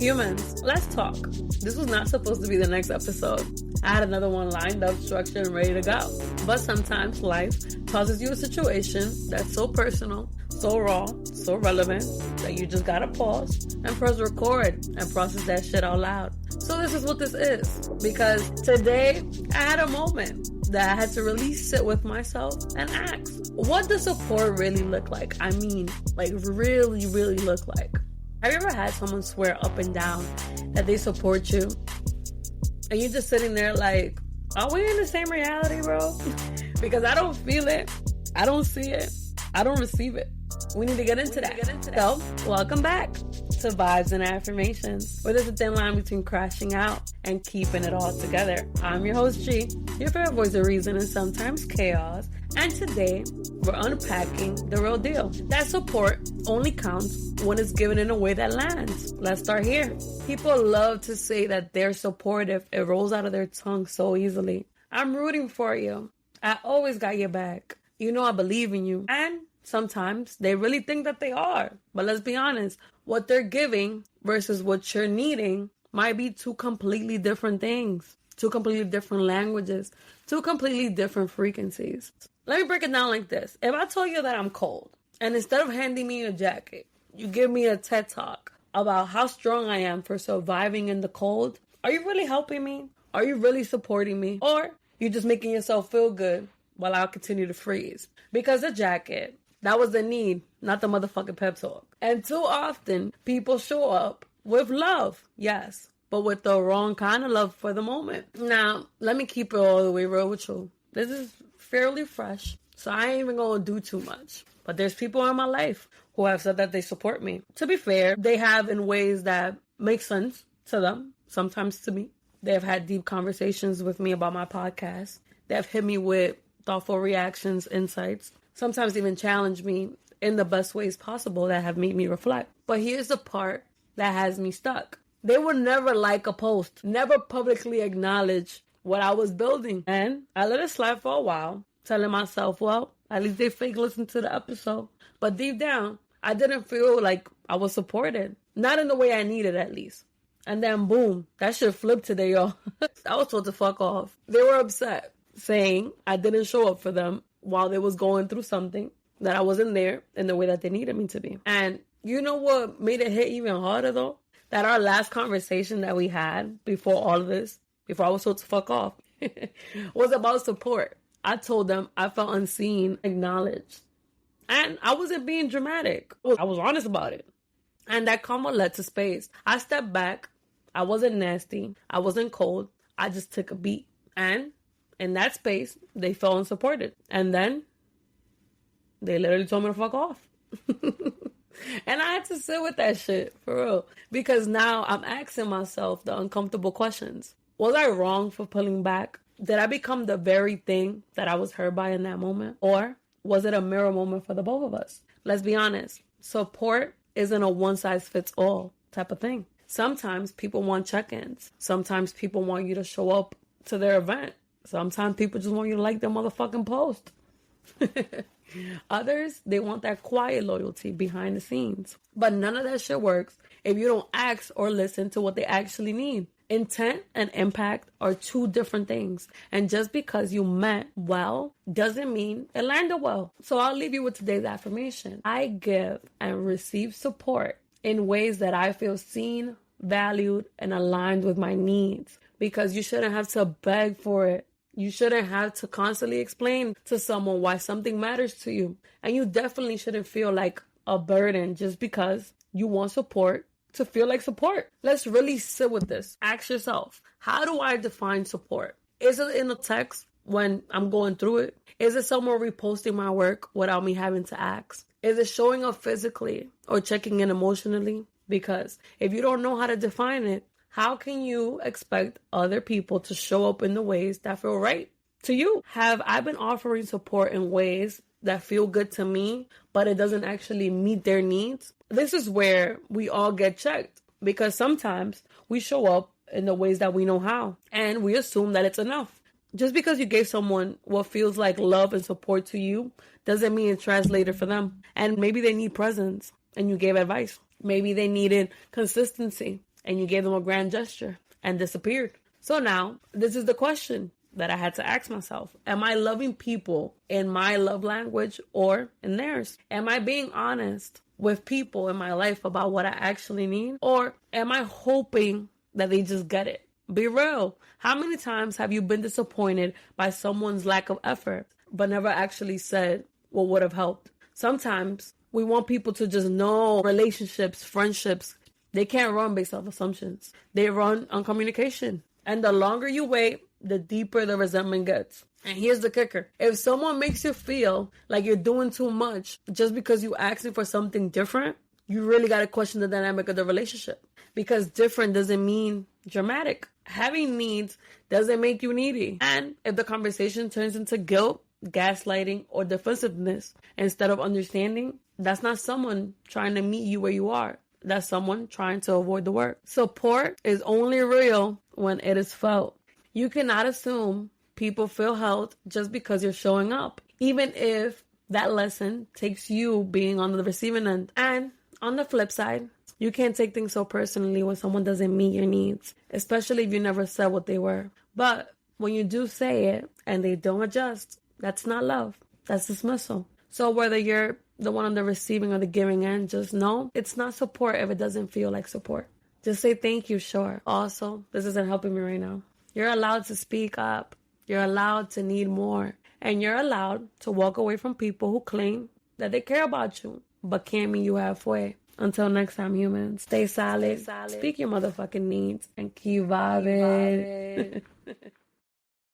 Humans, let's talk. This was not supposed to be the next episode. I had another one lined up, structured, and ready to go. But sometimes life tosses you a situation that's so personal, so raw, so relevant, that you just gotta pause and press record and process that shit out loud. So this is what this is. Because today, I had a moment that I had to really sit with myself and ask, what does support really look like? I mean, like really, really look like. Have you ever had someone swear up and down that they support you? And you're just sitting there like, are we in the same reality, bro? Because I don't feel it. I don't see it. I don't receive it. We need to get into that. So, welcome back to Vibes and Affirmations, where there's a thin line between crashing out and keeping it all together. I'm your host, G, your favorite voice of reason and sometimes chaos. And today, we're unpacking the real deal. That support only counts when it's given in a way that lands. Let's start here. People love to say that they're supportive. It rolls out of their tongue so easily. I'm rooting for you. I always got your back. You know I believe in you. And sometimes they really think that they are. But let's be honest, what they're giving versus what you're needing might be two completely different things, two completely different languages, two completely different frequencies. Let me break it down like this. If I told you that I'm cold, and instead of handing me a jacket, you give me a TED Talk about how strong I am for surviving in the cold, are you really helping me? Are you really supporting me? Or you just making yourself feel good while I'll continue to freeze? Because the jacket, that was the need, not the motherfucking pep talk. And too often, people show up with love, yes, but with the wrong kind of love for the moment. Now, let me keep it all the way real with you. This is fairly fresh, so I ain't even gonna do too much. But there's people in my life who have said that they support me. To be fair, they have in ways that make sense to them, sometimes to me. They have had deep conversations with me about my podcast. They have hit me with thoughtful reactions, insights, sometimes even challenge me in the best ways possible that have made me reflect. But here's the part that has me stuck. They would never like a post, never publicly acknowledge what I was building. And I let it slide for a while, telling myself, well, at least they fake listened to the episode. But deep down, I didn't feel like I was supported. Not in the way I needed, at least. And then boom, that shit flipped today, y'all. I was told to fuck off. They were upset, saying I didn't show up for them while they was going through something, that I wasn't there in the way that they needed me to be. And you know what made it hit even harder, though? That our last conversation that we had before all of this, before I was told to fuck off, was about support. I told them I felt unseen, acknowledged. And I wasn't being dramatic. I was honest about it. And that combo led to space. I stepped back. I wasn't nasty. I wasn't cold. I just took a beat. And in that space, they felt unsupported. And then they literally told me to fuck off. And I had to sit with that shit, for real. Because now I'm asking myself the uncomfortable questions. Was I wrong for pulling back? Did I become the very thing that I was hurt by in that moment? Or was it a mirror moment for the both of us? Let's be honest. Support isn't a one-size-fits-all type of thing. Sometimes people want check-ins. Sometimes people want you to show up to their event. Sometimes people just want you to like their motherfucking post. Others, they want that quiet loyalty behind the scenes. But none of that shit works if you don't ask or listen to what they actually need. Intent and impact are two different things. And just because you meant well doesn't mean it landed well. So I'll leave you with today's affirmation. I give and receive support in ways that I feel seen, valued, and aligned with my needs. Because you shouldn't have to beg for it. You shouldn't have to constantly explain to someone why something matters to you. And you definitely shouldn't feel like a burden just because you want support to feel like support. Let's really sit with this. Ask yourself, how do I define support? Is it in a text when I'm going through it? Is it someone reposting my work without me having to ask? Is it showing up physically or checking in emotionally? Because if you don't know how to define it, how can you expect other people to show up in the ways that feel right to you? Have I been offering support in ways that feel good to me, but it doesn't actually meet their needs? This is where we all get checked, because sometimes we show up in the ways that we know how, and we assume that it's enough. Just because you gave someone what feels like love and support to you doesn't mean it translated for them. And maybe they need presence and you gave advice. Maybe they needed consistency and you gave them a grand gesture and disappeared. So now, this is the question that I had to ask myself. Am I loving people in my love language or in theirs? Am I being honest with people in my life about what I actually need? Or am I hoping that they just get it? Be real. How many times have you been disappointed by someone's lack of effort, but never actually said what would have helped? Sometimes we want people to just know relationships, friendships. They can't run based off assumptions. They run on communication. And the longer you wait, the deeper the resentment gets. And here's the kicker. If someone makes you feel like you're doing too much just because you asking for something different, you really got to question the dynamic of the relationship. Because different doesn't mean dramatic. Having needs doesn't make you needy. And if the conversation turns into guilt, gaslighting, or defensiveness instead of understanding, that's not someone trying to meet you where you are. That's someone trying to avoid the work. Support is only real when it is felt. You cannot assume people feel held just because you're showing up, even if that lesson takes you being on the receiving end. And on the flip side, you can't take things so personally when someone doesn't meet your needs, especially if you never said what they were. But when you do say it and they don't adjust, that's not love. That's dismissal. So whether you're the one on the receiving or the giving end, just know it's not support if it doesn't feel like support. Just say thank you, sure. Also, this isn't helping me right now. You're allowed to speak up. You're allowed to need more. And you're allowed to walk away from people who claim that they care about you, but can't meet you halfway. Until next time, humans, stay solid. Speak your motherfucking needs and keep vibing.